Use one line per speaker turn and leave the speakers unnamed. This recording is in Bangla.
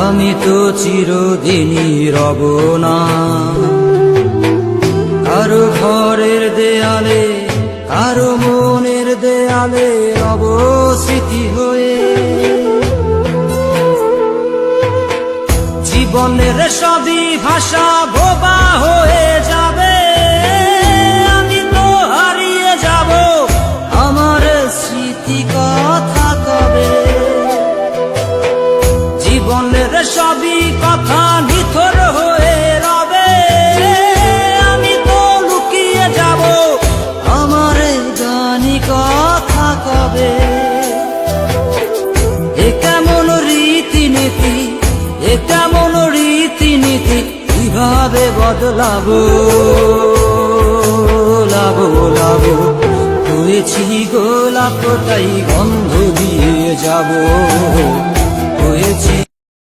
আমি তো চিরদিনই রব না কারো ঘরের দেয়ালে, কারো মনের দেয়ালে রব স্মৃতি হয়ে। জীবনের সবই ভাষা বোবা হয়ে যাবে, আমি তো হারিয়ে যাব, আমার স্মৃতি কথা কবে। জীবনের সবই কথা নিথর হয়ে রবে, আমি তো লুকিয়ে যাব, আমার জানি কথা কবে। এ কেমন রীতিনীতি, এ কেমন রীতিনীতি, কিভাবে বদলাবো লাবো লাবো। হয়েছি গোলাপ তাই গন্ধ দিয়ে যাব, হয়েছি